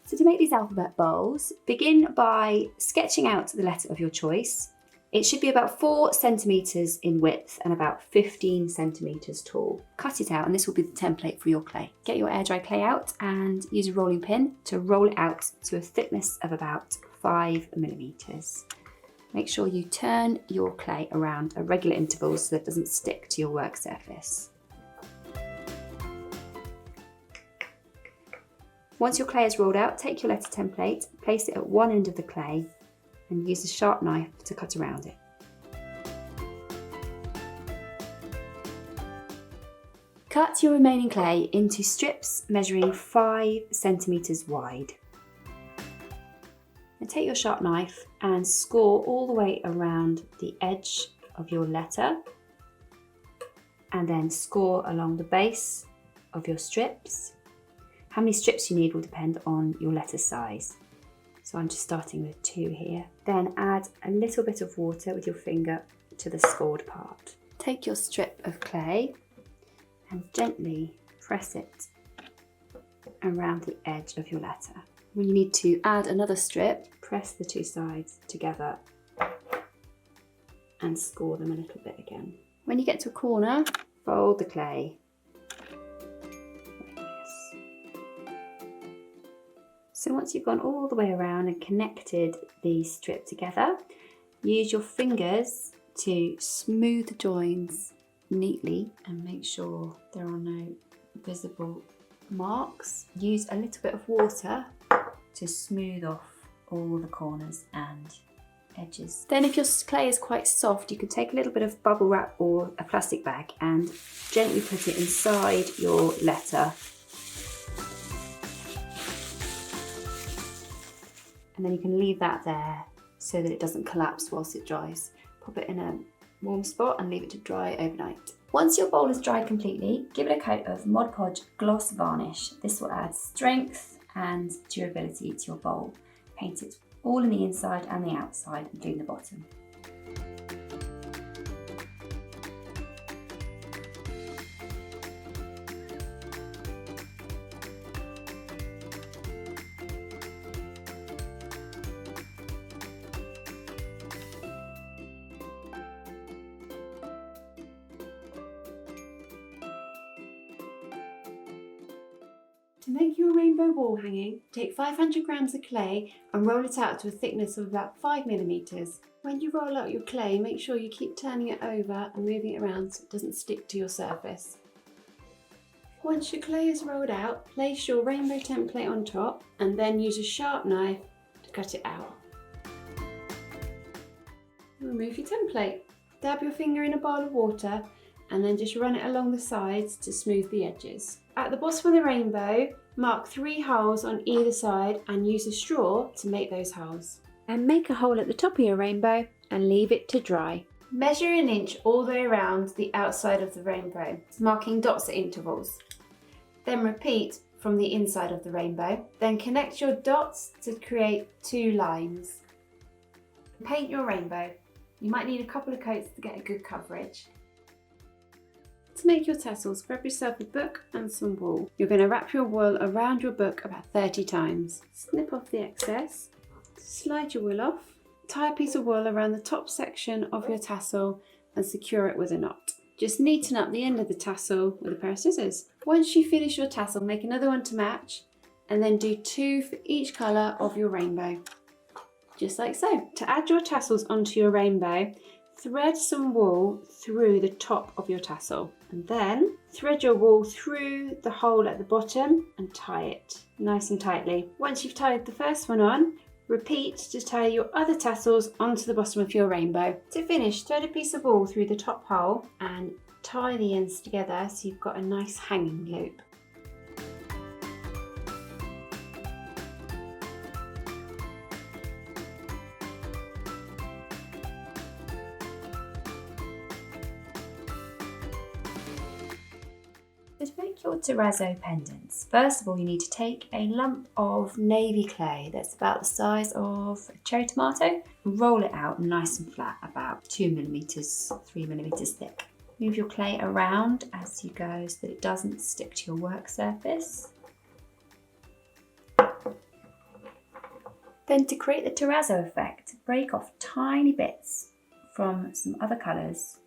So to make these alphabet bowls, begin by sketching out the letter of your choice. It should be about 4 centimetres in width and about 15 centimetres tall. Cut it out and this will be the template for your clay. Get your air dry clay out and use a rolling pin to roll it out to a thickness of about 5 millimetres. Make sure you turn your clay around at regular intervals so that it doesn't stick to your work surface. Once your clay is rolled out, take your letter template, place it at one end of the clay and use a sharp knife to cut around it. Cut your remaining clay into strips measuring 5 centimetres wide. And take your sharp knife and score all the way around the edge of your letter and then score along the base of your strips. How many strips you need will depend on your letter size. So I'm just starting with 2 here. Then add a little bit of water with your finger to the scored part. Take your strip of clay and gently press it around the edge of your letter. When you need to add another strip, press the 2 sides together and score them a little bit again. When you get to a corner, fold the clay like this. So once you've gone all the way around and connected the strip together, use your fingers to smooth the joins neatly and make sure there are no visible marks. Use a little bit of water to smooth off all the corners and edges. Then if your clay is quite soft, you can take a little bit of bubble wrap or a plastic bag and gently put it inside your letter. And then you can leave that there so that it doesn't collapse whilst it dries. Pop it in a warm spot and leave it to dry overnight. Once your bowl is dried completely, give it a coat of Mod Podge gloss varnish. This will add strength and durability to your bowl. Paint it all in the inside and the outside, including the bottom. To make your rainbow wall hanging, take 500 grams of clay and roll it out to a thickness of about 5 millimetres. When you roll out your clay, make sure you keep turning it over and moving it around so it doesn't stick to your surface. Once your clay is rolled out, place your rainbow template on top and then use a sharp knife to cut it out. Remove your template. Dab your finger in a bowl of water and then just run it along the sides to smooth the edges. At the bottom of the rainbow, mark 3 holes on either side and use a straw to make those holes. And make a hole at the top of your rainbow and leave it to dry. Measure 1 inch all the way around the outside of the rainbow, marking dots at intervals. Then repeat from the inside of the rainbow. Then connect your dots to create 2 lines. Paint your rainbow. You might need a couple of coats to get a good coverage. To make your tassels, grab yourself a book and some wool. You're going to wrap your wool around your book about 30 times. Snip off the excess, slide your wool off, tie a piece of wool around the top section of your tassel and secure it with a knot. Just neaten up the end of the tassel with a pair of scissors. Once you finish your tassel, make another one to match and then do 2 for each colour of your rainbow. Just like so. To add your tassels onto your rainbow, thread some wool through the top of your tassel and then thread your wool through the hole at the bottom and tie it nice and tightly. Once you've tied the first one on, repeat to tie your other tassels onto the bottom of your rainbow. To finish, thread a piece of wool through the top hole and tie the ends together so you've got a nice hanging loop. To make your terrazzo pendants, first of all you need to take a lump of navy clay that's about the size of a cherry tomato and roll it out nice and flat, about 2 millimetres, 3 millimetres thick. Move your clay around as you go so that it doesn't stick to your work surface. Then to create the terrazzo effect, break off tiny bits from some other colours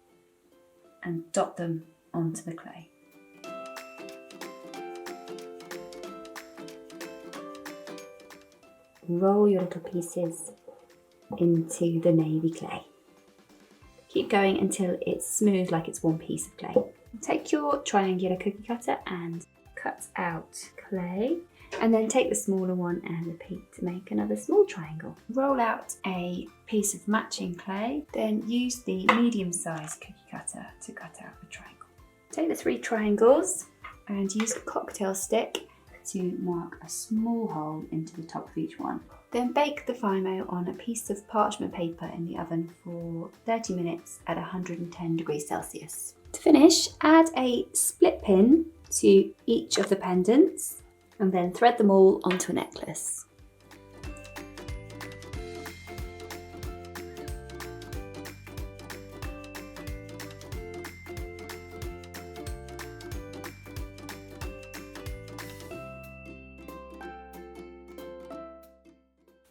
and dot them onto the clay. Roll your little pieces into the navy clay. Keep going until it's smooth like it's one piece of clay. Take your triangular cookie cutter and cut out clay, and then take the smaller one and repeat to make another small triangle. Roll out a piece of matching clay, then use the medium-sized cookie cutter to cut out the triangle. Take the 3 triangles and use a cocktail stick to mark a small hole into the top of each one. Then bake the FIMO on a piece of parchment paper in the oven for 30 minutes at 110 degrees Celsius. To finish, add a split pin to each of the pendants and then thread them all onto a necklace.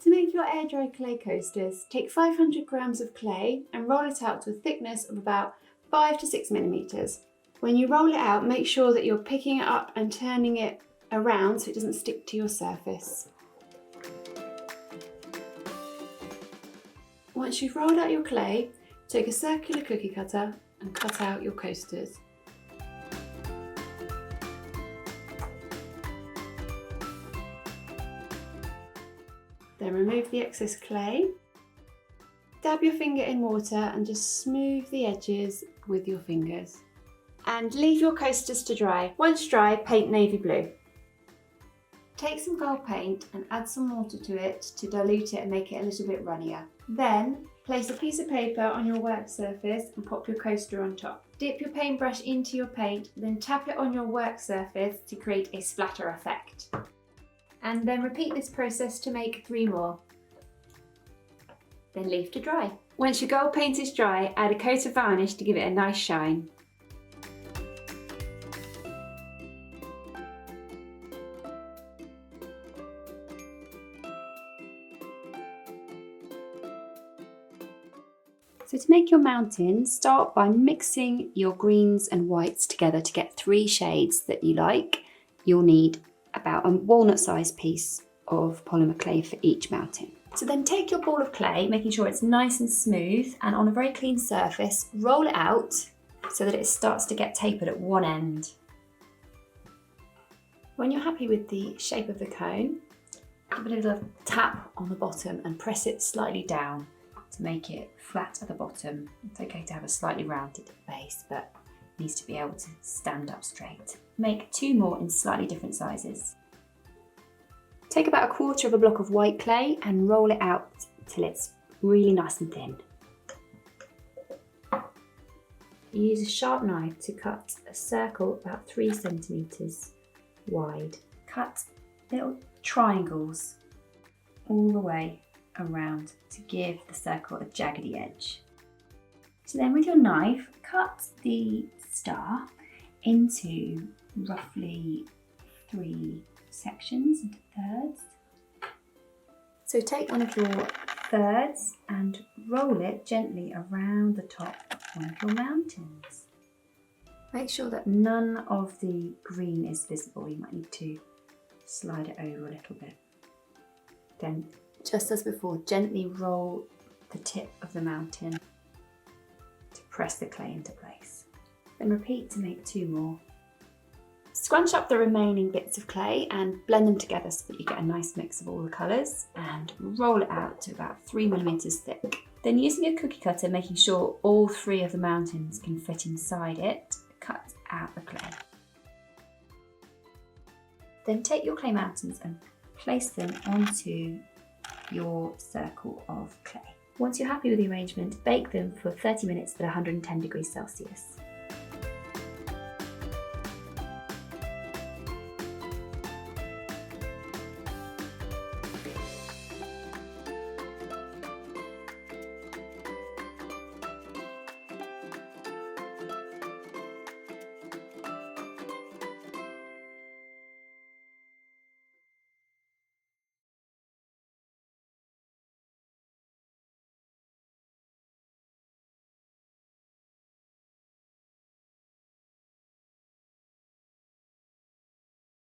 To make your air dry clay coasters, take 500 grams of clay and roll it out to a thickness of about 5 to 6 millimeters. When you roll it out, make sure that you're picking it up and turning it around so it doesn't stick to your surface. Once you've rolled out your clay, take a circular cookie cutter and cut out your coasters. Then remove the excess clay. Dab your finger in water and just smooth the edges with your fingers. And leave your coasters to dry. Once dry, paint navy blue. Take some gold paint and add some water to it to dilute it and make it a little bit runnier. Then place a piece of paper on your work surface and pop your coaster on top. Dip your paintbrush into your paint, then tap it on your work surface to create a splatter effect. And then repeat this process to make 3 more. Then leave to dry. Once your gold paint is dry, add a coat of varnish to give it a nice shine. So to make your mountain, start by mixing your greens and whites together to get 3 shades that you like. You'll need about a walnut-sized piece of polymer clay for each mountain. So then take your ball of clay, making sure it's nice and smooth, and on a very clean surface, roll it out so that it starts to get tapered at one end. When you're happy with the shape of the cone, give it a little tap on the bottom and press it slightly down to make it flat at the bottom. It's okay to have a slightly rounded base, but it needs to be able to stand up straight. Make 2 more in slightly different sizes. Take about 1/4 of a block of white clay and roll it out till it's really nice and thin. Use a sharp knife to cut a circle about 3 centimeters wide. Cut little triangles all the way around to give the circle a jaggedy edge. So then with your knife, cut the star into roughly 3 sections, into thirds. So take one of your thirds and roll it gently around the top of one of your mountains. Make sure that none of the green is visible. You might need to slide it over a little bit. Then, just as before, gently roll the tip of the mountain to press the clay into place. Then repeat to make 2 more. Scrunch up the remaining bits of clay and blend them together so that you get a nice mix of all the colours, and roll it out to about 3 millimeters thick. Then using a cookie cutter, making sure all 3 of the mountains can fit inside it, cut out the clay. Then take your clay mountains and place them onto your circle of clay. Once you're happy with the arrangement, bake them for 30 minutes at 110 degrees Celsius.